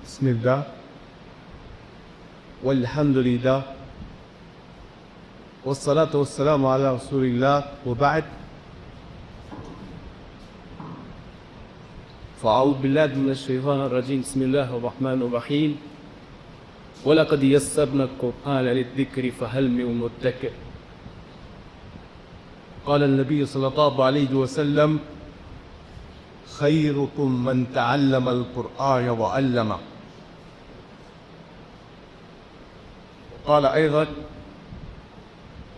بسم الله والحمد لله والصلاة والسلام على رسول الله وبعد. فأعوذ بالله من الشيطان الرجيم. بسم الله الرحمن الرحيم. ولقد يسرنا القرآن للذكر فهل من مدكر. قال النبي صلى الله عليه وسلم: خيركم من تعلم القرآن وعلمه. قال أيضا: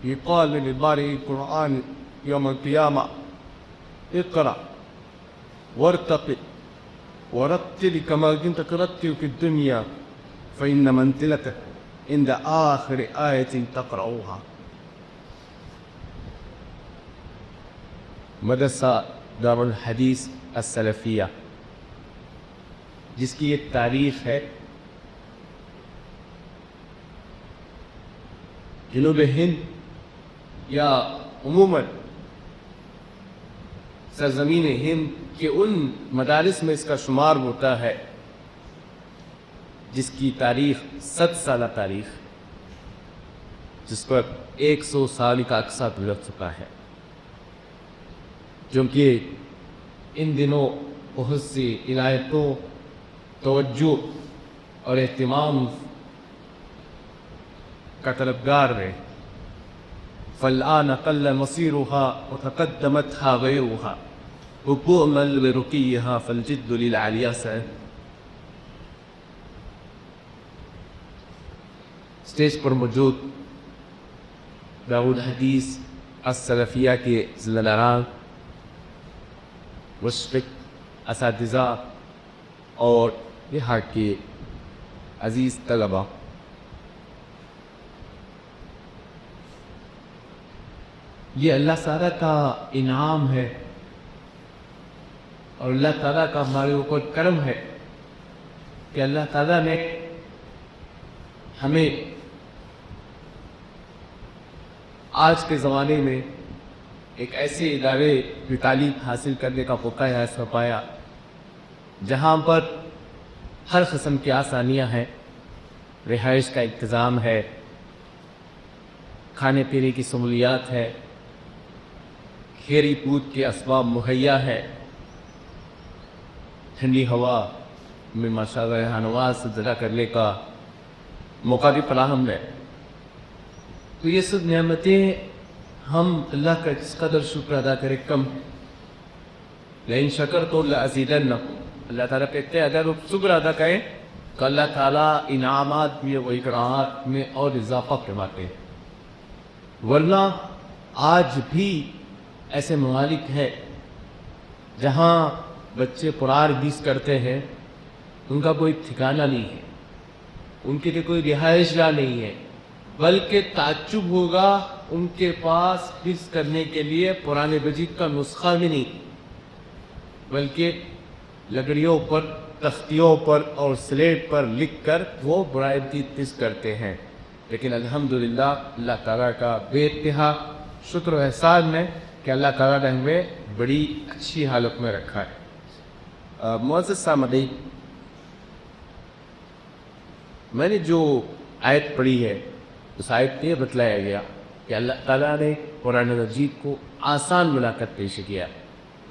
يقال للقارئ القرآن يوم القيامة: اقرأ وارتقي ورتل كما كنت ترتل في الدنيا فإن منزلتك عند آخر آية تقرأها. مدرسہ دار الحدیث السلفیہ، جس کی ایک تاریخ ہے جنوب ہند یا عموماً سرزمین ہند کے ان مدارس میں اس کا شمار ہوتا ہے جس کی تاریخ 7 سالہ تاریخ، جس پر 100 سال کا عرصہ گزر چکا ہے، جو کہ ان دنوں بہت سی عنایتوں، توجہ اور اہتمام کا طلبگار ہے. فالآن قل مصيرها وتقدمتها غيرها وبؤمل برقيها فالجد للعليا سعد. اسٹیج پر موجود دار الحدیث السلفیہ کے ذمہ داران، مشرق اساتذہ اور یہاں کے عزیز طلبہ، یہ اللہ تعالیٰ کا انعام ہے اور اللہ تعالیٰ کا ہمارے اوپر کرم ہے کہ اللہ تعالیٰ نے ہمیں آج کے زمانے میں ایک ایسے ادارے کی تعلیم حاصل کرنے کا موقع ایسا پایا جہاں پر ہر قسم کی آسانیاں ہیں، رہائش کا انتظام ہے، کھانے پینے کی سہولیات ہے، کھیری کود کے اسباب مہیا ہے، ٹھنڈی ہوا میں ماشاءاللہ نواز سجدہ کرنے کا موقع بھی فراہم ہے. تو یہ سب نعمتیں ہم اللہ کا جس قدر شکر ادا کرے کم ہے. لئن شکرتم لأزیدنکم، اللہ تعالیٰ کہتے ہیں اگر شکر ادا کریں تو اللہ تعالیٰ انعامات میں و اکرامات میں اور اضافہ فرماتے ہیں. ورنہ آج بھی ایسے ممالک ہیں جہاں بچے قرآن حدیث کرتے ہیں، ان کا کوئی ٹھکانہ نہیں ہے، ان کے لیے کوئی رہائش گاہ نہیں ہے، بلکہ تعجب ہوگا ان کے پاس حفظ کرنے کے لیے قرآن مجید کا نسخہ بھی نہیں، بلکہ لکڑیوں پر، تختیوں پر اور سلیٹ پر لکھ کر وہ قرآن مجید حفظ کرتے ہیں. لیکن الحمدللہ اللہ تعالیٰ کا بے انتہا شکر و احسان ہے کہ اللہ تعالیٰ نے ہمیں بڑی اچھی حالت میں رکھا ہے. معزز سامعین، میں نے جو آیت پڑھی ہے اس آیت میں یہ بتلایا گیا کہ اللہ تعالیٰ نے قرآن مجید کو آسان بنا کر پیش کیا.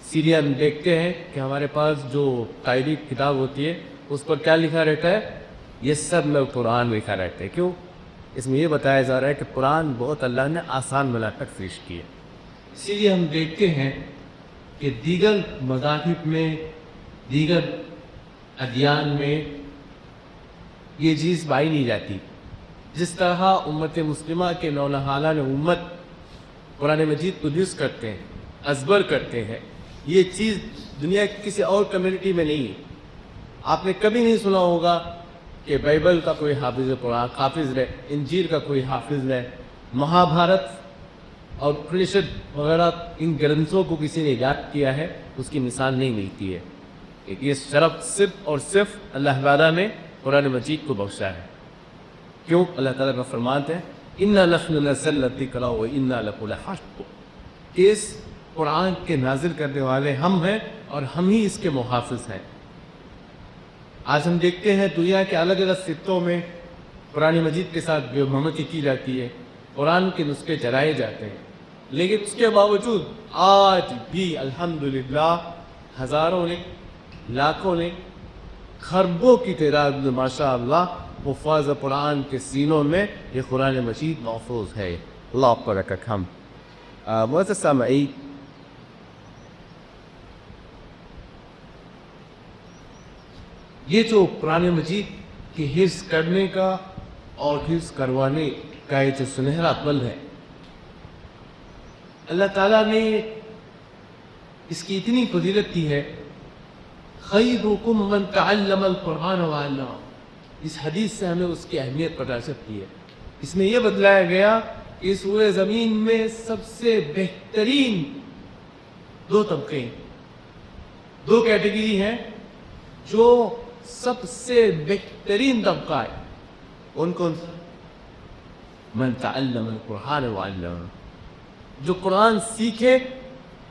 سیدھے ہم دیکھتے ہیں کہ ہمارے پاس جو قاعدی کتاب ہوتی ہے اس پر کیا لکھا رہتا ہے؟ یہ سب میں قرآن لکھا رہتا ہے. کیوں؟ اس میں یہ بتایا جا رہا ہے کہ قرآن بہت اللہ نے آسان بنا کر پیش کیا. اسی لیے ہم دیکھتے ہیں کہ دیگر مذاہب میں، دیگر ادیان میں یہ چیز پائی نہیں جاتی. جس طرح امت مسلمہ کے نونہالان امت قرآن مجید کو حفظ کرتے ہیں، ازبر کرتے ہیں، یہ چیز دنیا کی کسی اور کمیونٹی میں نہیں ہے. آپ نے کبھی نہیں سنا ہوگا کہ بائبل کا کوئی حافظ ہے، انجیل کا کوئی حافظ ہے، مہابھارت اور اپنشد وغیرہ ان گرنتھوں کو کسی نے یاد کیا ہے، اس کی مثال نہیں ملتی ہے. یہ شرف صرف اور صرف اللہ تعالیٰ نے قرآن مجید کو بخشا ہے. کیوں؟ اللہ تعالیٰ کا فرمان ہے اِنَّا نَحْنُ نَزَّلْنَا الذِّكْرَ وَإِنَّا لَهُ لَحَافِظُونَ، کہ اس قرآن کے نازل کرنے والے ہم ہیں اور ہم ہی اس کے محافظ ہیں. आज हम देखते हैं दुनिया के अलग अलग खित्तों में कुरान मजीद के साथ बेमहमती की जाती है, कुरान के नुस्खे चलाए जाते हैं, लेकिन उसके बावजूद आज भी अल्हम्दुलिल्लाह हज़ारों ने, लाखों ने, खरबों की तादाद में माशाअल्लाह हुफ़ाज़ कुरान के सीनों में ये कुरान मजीद महफूज है। अल्लाह पर रखम मुअज़्ज़ज़ सामईन, ये जो कुरान मजीद के हिफ्ज़ करने का और हिफ्ज़ करवाने का ये जो सुनहरा पल है, अल्लाह ताला ने इसकी इतनी फजीलत दी है। खैरुकुम मन तअल्लमल कुरान व अल्लम, इस हदीस से हमें उसकी अहमियत पता चलती है। इसमें यह बतलाया गया कि इस हुए ज़मीन में सबसे बेहतरीन दो तबके, दो कैटेगरी हैं। जो सबसे बेहतरीन तबका है उन कौन सा? मन तअल्लमल कुरान व अल्लम, जो कुरान सीखे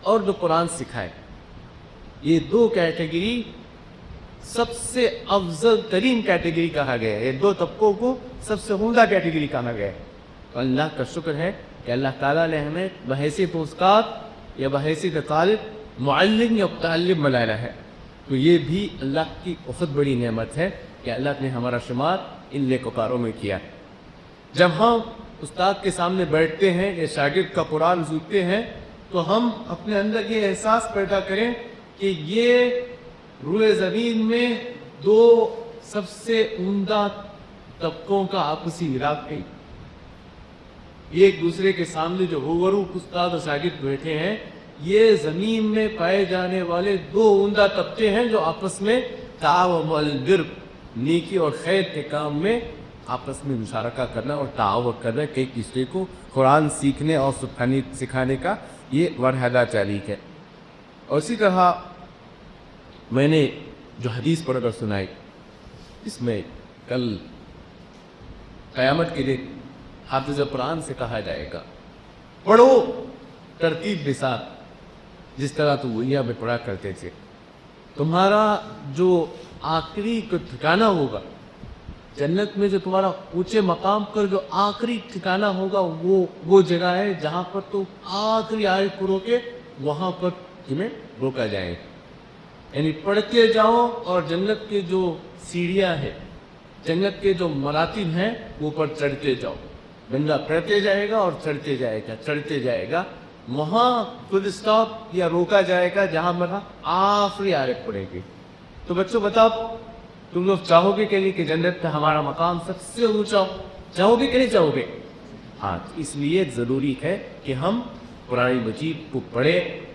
और जो कुरान सिखाए। ये दो कैटेगरी सबसे अफजल तरीन कैटेगरी कहा गया है। ये दो तबकों को सबसे उम्दा कैटेगरी कहा गया है। तो अल्लाह का शुक्र है कि अल्लाह ताला ने हमें बहैसियत उस्ताद या बहैसियत तालिब, मुअल्लिम या मुतअल्लिम बनाया है। तो ये भी अल्लाह की बहुत बड़ी नेमत है कि अल्लाह ने हमारा शुमार इन नेकोकारों में किया। जब हम उस्ताद के सामने बैठते हैं या शागिर्द का कुरान सीखते हैं तो हम अपने अंदर ये एहसास पैदा करें कि ये रूए ज़मीन में दो सबसे उम्दा तबकों का आपसी मिलाप है। एक दूसरे के सामने जो रूबरू उस्ताद और शागिर्द बैठे हैं, ये ज़मीन में पाए जाने वाले दो उम्दा तबके हैं जो आपस में ताअवुन वल बिर, नेकी और खैर के काम में आपस में मुशारका करना और ताअवुन करना, कि एक दूसरे को कुरान सीखने और सिखाने का ये मरहला जारी है। और इसी तरह मैंने जो हदीस पढ़कर सुनाई, इसमें कल क़यामत के दिन हाफ़िज़ कुरान से कहा जाएगा, पढ़ो तरतीब के साथ जिस तरह तुम दुनिया में पढ़ा करते थे। तुम्हारा जो आखिरी ठिकाना होगा जन्नत में, जो तुम्हारा ऊंचे मकाम पर जो आखिरी ठिकाना होगा, वो जगह है जहाँ पर तुम आखिरी आयत को रोके, वहाँ पर तुम्हें रोका जाएगा। यानी पढ़ते जाओ और जन्नत के जो सीढ़ियाँ हैं, जन्नत के जो मरातिब हैं, वो पर चढ़ते जाओ। बंदा पढ़ते जाएगा और चढ़ते जाएगा, चढ़ते जाएगा। वहाँ खुद स्टॉप या रोका जाएगा जहाँ मरा आखिरी आयत पड़ेगी। तो बच्चों बताओ, तुम लोग चाहोगे के लिए कि जन्नत का हमारा मकाम सबसे ऊंचा हो? चाहोगे कि नहीं चाहोगे? हाँ, इसलिए ज़रूरी है कि हम कुरान मजीद को पढ़ें,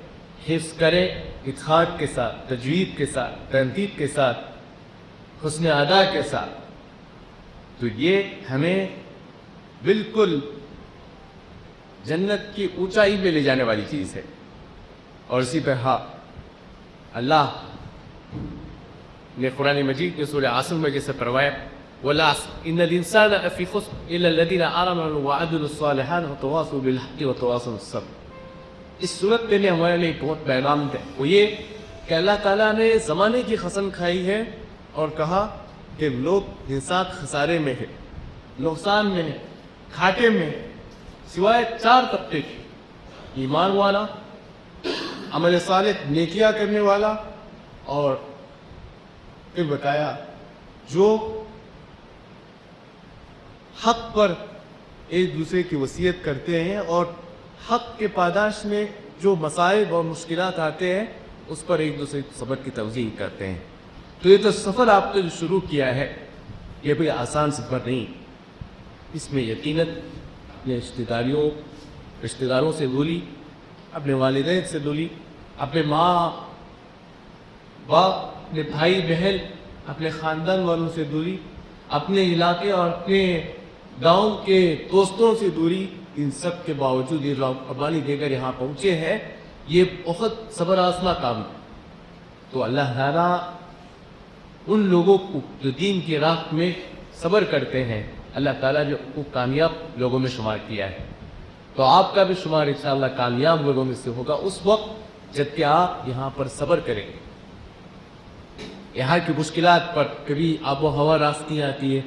हिफ्ज़ करें, इत्क़ान के साथ, तजवीद के साथ, तरतीब के साथ, हुस्न अदा के साथ। तो ये हमें बिल्कुल जन्नत की ऊंचाई पे ले जाने वाली चीज़ है। और इसी तरह अल्लाह ने कुरान मजीद के सूरह आसम में जैसे फरमाया, वल-अस्र इन्नल इंसाना लफ़ी खुस्र इल्ला लज़ीना आमनू व अमिलुस सालिहात व तवासौ बिल हक़्क़ि व तवासौ बिस सब्र। इस सूरत के लिए हमारे लिए बहुत पैगाम है। वो ये कि अल्लाह ताला ने ज़माने की कसम खाई है और कहा कि लोग इंसान खसारे में है, नुकसान में है, घाटे में है, सिवाय चार तबके के: ईमान वाला, अमल सालिह नेकियां करने वाला, और फिर बताया जो हक पर एक दूसरे की वसीयत करते हैं और हक के पादाश में जो मसाइब और मुश्किलात आते हैं उस पर एक दूसरे सब्र की तवज़ीह करते हैं। तो ये तो सफ़र आपने जो शुरू किया है, ये कोई आसान सफ़र नहीं। इसमें यकीनन अपने रिश्तेदारों से दूरी, अपने वालिदैन से दूरी, अपने माँ बाप, अपने भाई बहन, अपने ख़ानदान वालों से दूरी, अपने इलाके और अपने गांव के दोस्तों से दूरी, इन सब के बावजूद ये कुर्बानी देकर यहाँ पहुँचे हैं। ये बहुत सब्र आज़मा काम है। तो अल्लाह ताला उन लोगों को जो दीन की राह में सब्र करते हैं, अल्लाह ताला ने उनको कामयाब लोगों में शुमार किया है। तो आपका भी शुमार इंशाअल्लाह कामयाब लोगों में से होगा उस वक्त जबकि आप यहाँ पर सब्र करेंगे। यहाँ की मुश्किलात पर कभी आबो हवा रास्ती आती है,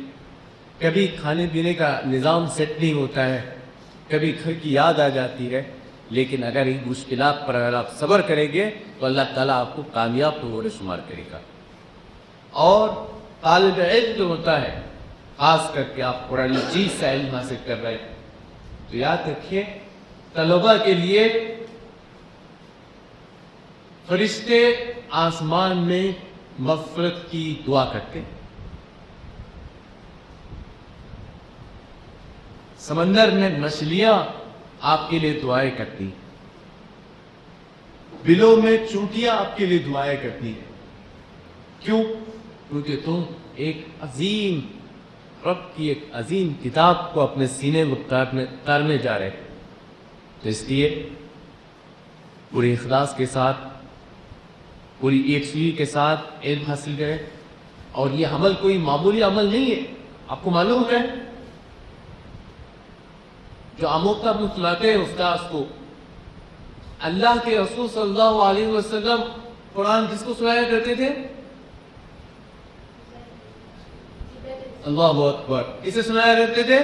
कभी खाने पीने का निज़ाम सेट नहीं होता है, कभी घर की याद आ जाती है, लेकिन अगर इन मुश्किलात पर अगर आप सब्र करेंगे तो अल्लाह ताला आपको कामयाब तो शुमार करेगा। और तालिब इल्म जो होता है, खास करके आप कुरानी चीज से इल्म हासिल कर रहे हैं, तो याद रखिए तलबा के लिए फरिश्ते आसमान में मग़फ़िरत की दुआ करते हैं, समंदर में मछलियां आपके लिए दुआएं करती हैं, बिलों में चूंटियां आपके लिए दुआएं करती हैं। क्यों? क्योंकि तुम एक अजीम रब की एक अजीम किताब को अपने सीने में उतारने जा रहे हैं। तो इसलिए पूरे इखलास के साथ, पूरी यकीन के साथ इल्म हासिल करें। और ये अमल कोई मामूली अमल नहीं है। आपको मालूम है जो आमोक्ता में सुनाते हैं उस्ताद को, अल्लाह के रसूल सल्लल्लाहु अलैहि वसल्लम कुरान किसको सुनाया करते थे? अल्लाहु अकबर। किसे सुनाया करते थे?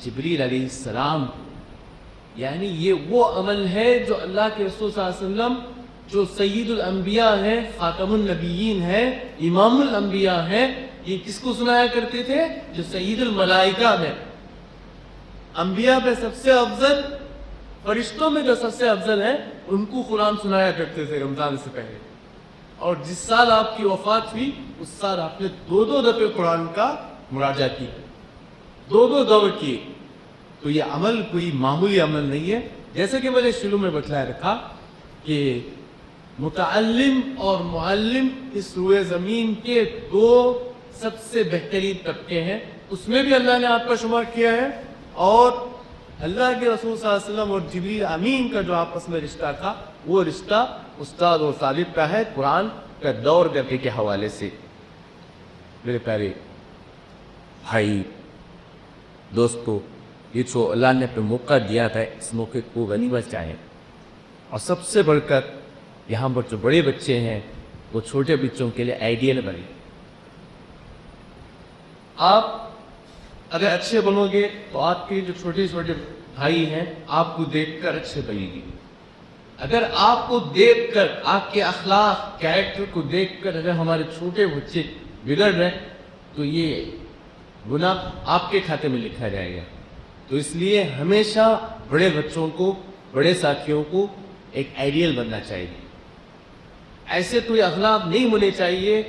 जिब्रील अलैहिस्सलाम। यानी ये वो अमल है जो अल्लाह के रसूल सल्लल्लाहु अलैहि वसल्लम, जो सय्यदुल अंबिया है, खातमुन नबिय्यीन है, इमामुल अंबिया है, ये किसको सुनाया करते थे? जो सय्यदुल मलाइका है, अंबिया में सबसे अफजल, फरिश्तों में जो सबसे अफजल है, उनको कुरान सुनाया करते थे रमजान से पहले। और जिस साल आपकी वफात हुई उस साल आपने दो दफे कुरान का मुराजा की, दो दौर किए। तो ये अमल कोई मामूली अमल नहीं है। जैसे कि मैंने शुरू में बतलाया रखा कि मुतअल्लिम और मुअल्लिम इस रूए ज़मीन के दो सबसे बेहतरीन तबके हैं, उसमें भी अल्लाह ने आपका शुमार किया है। और अल्लाह के रसूल सल्लल्लाहु अलैहि वसल्लम और जिब्रील अमीन का जो आपस में रिश्ता था, वो रिश्ता उस्ताद और तालिब का है, कुरान का दौर करने के हवाले से। मेरे प्यारे भाई दोस्तों, ये जो अल्लाह ने पे मौका दिया था, इस मौके को गनीमत चाहें। और सबसे बढ़कर यहाँ पर जो बड़े बच्चे हैं वो छोटे बच्चों के लिए आइडियल बने। आप अगर अच्छे बनोगे तो आपके जो छोटे छोटे भाई हैं आपको देखकर अच्छे बनेंगे। अगर आपको देखकर, आपके अखलाक कैरेक्टर को देखकर अगर हमारे छोटे बच्चे बिगड़ रहे तो ये गुनाह आपके खाते में लिखा जाएगा। तो इसलिए हमेशा बड़े बच्चों को, बड़े साथियों को एक आइडियल बनना चाहिए। ऐसे कोई अखलाक नहीं होने चाहिए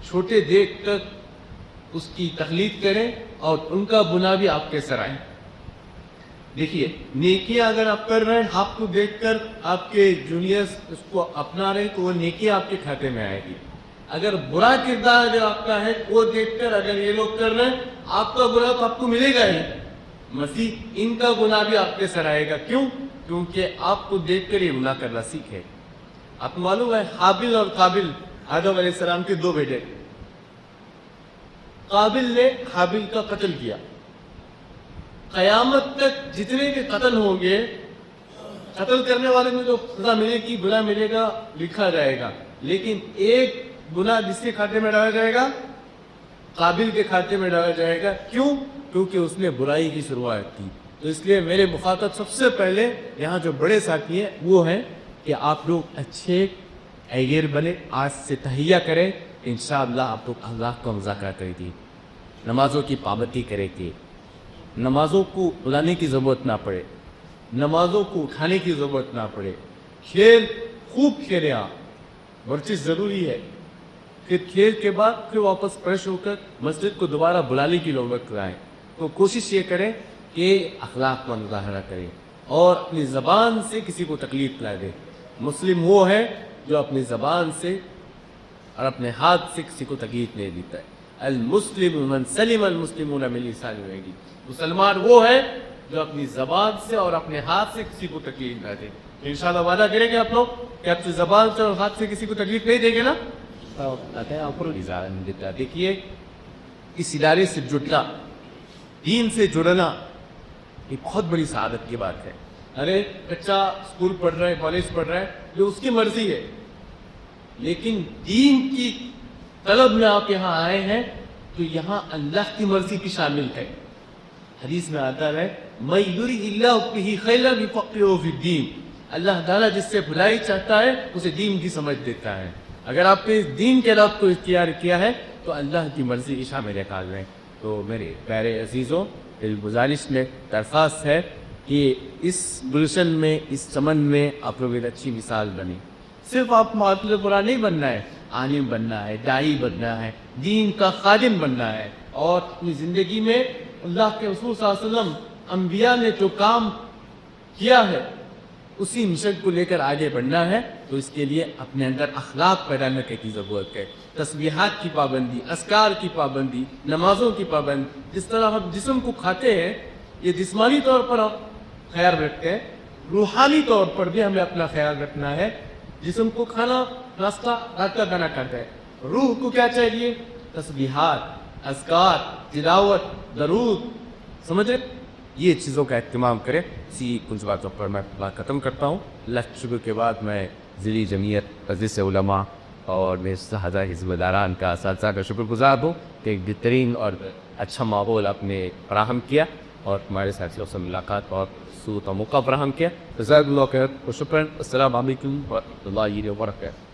छोटे देखकर उसकी तकलीद करें और उनका गुनाह भी आपके सर आए। देखिए, नेकियां अगर आप कर रहे हैं, आपको देखकर आपके जूनियर्स उसको अपना रहे तो वो नेकियां आपके खाते में आएगी। अगर बुरा किरदार अगर आपका है, वो देखकर अगर ये लोग कर रहे हैं, आपका बुरा तो आपको मिलेगा ही, मसीह इनका गुनाह भी आपके सर आएगा। क्यों? क्योंकि आपको देखकर ये गुनाह करना सीखे। आपको मालूम है हाबिल और काबिल, आदम अलैहिस्सलाम के दो बेटे। काबिल ने हाबिल का कत्ल किया। कयामत तक जितने भी कत्ल होंगे, कत्ल करने वाले में जो सजा मिलेगी, बुरा मिलेगा, लिखा जाएगा। लेकिन एक गुनाह जिसके खाते में डाला जाएगा, काबिल के खाते में डाला जाएगा। क्यों? क्योंकि उसने बुराई की शुरुआत की। तो इसलिए मेरे मुखातब सबसे पहले यहाँ जो बड़े साथी हैं वो हैं कि आप लोग अच्छे आइडियल बने, आज से तहिया करें। इंशाअल्लाह आप लोग अल्लाह को मुज़ाकरा करेंगे, नमाजों की पाबंदी करेंगे, नमाजों को बुलाने की ज़रूरत ना पड़े, नमाजों को उठाने की ज़रूरत ना पड़े। खेल खूब खेलें आप, वर्जिश ज़रूरी है। फिर खेल के बाद फिर वापस फ्रेश होकर मस्जिद को दोबारा बुलाने की नौबत कराएं। तो कोशिश ये करें कि अखलाक का मुज़ाहरा करें और अपनी ज़बान से किसी को तकलीफ ना दें। मुस्लिम वो है जो अपनी ज़बान से और अपने हाथ से किसी को तकलीफ नहीं देता है। अल मुस्लिम मन सलिम अल मुस्लिमून मिन लिसानिही व यदिही। मुसलमान वो है जो अपनी ज़बान से और अपने हाथ से किसी को तकलीफ ना दे। इंशाअल्लाह वादा करेंगे आप लोग कि अपनी ज़बान से और हाथ से किसी को तकलीफ नहीं देंगे ना। देखिए, इस इदारे से जुड़ना, दीन से जुड़ना, ये बहुत बड़ी सआदत की बात है। अरे बच्चा स्कूल पढ़ रहा है, कॉलेज पढ़ रहा है, जो उसकी मर्जी है, لیکن دین کی طلب میں آپ یہاں آئے ہیں تو یہاں اللہ کی مرضی بھی شامل ہے. حدیث میں آتا ہے مَن یُرِدِ اللَّهُ بِهِ خَیْرًا یُفَقِّهُ فِی الدِّین. اللہ تعالیٰ جس سے بھلائی چاہتا ہے اسے دین کی سمجھ دیتا ہے. اگر آپ نے دین کے رات کو اختیار کیا ہے تو اللہ کی مرضی کی شامل رکھا لیں. تو میرے پیارے عزیزوں، گزارش میں درخواست ہے کہ اس گلشن میں، اس چمن میں آپ لوگ ایک اچھی مثال بنیں. صرف آپ معطل قرآن نہیں بننا ہے، عالم بننا ہے، داعی بننا ہے، دین کا خادم بننا ہے، اور اپنی زندگی میں اللہ کے رسول صلی اللہ علیہ وسلم، انبیاء نے جو کام کیا ہے اسی مشن کو لے کر آگے بڑھنا ہے. تو اس کے لیے اپنے اندر اخلاق پیدا کرنے کی ضرورت ہے. تسبیحات کی پابندی، اذکار کی پابندی، نمازوں کی پابندی. جس طرح ہم جسم کو کھاتے ہیں، یہ جسمانی طور پر ہم خیال رکھتے ہیں، روحانی طور پر بھی ہمیں اپنا خیال رکھنا ہے. جسم کو کھانا، ناشتہ، رات کا کھانا کھاتا ہے. روح کو کیا چاہیے؟ تسبیحات، اذکار، تلاوت، درود. سمجھے؟ یہ چیزوں کا اہتمام کریں. اسی کچھ باتوں پر میں بات ختم کرتا ہوں. اللہ کے شکر کے بعد میں ضلعی جمعیت مجلس علماء اور میرے صحابہ حزب داران کا اساتذہ کا شکر گزار ہوں کہ ایک بہترین اور اچھا ماحول آپ نے فراہم کیا اور ہمارے ساتھیوں سے ملاقات اور صورت و موقع فراہم کیا. جزاک اللہ خیر و شکراً. السلام علیکم ورحمۃ اللہ وبرکاتہ.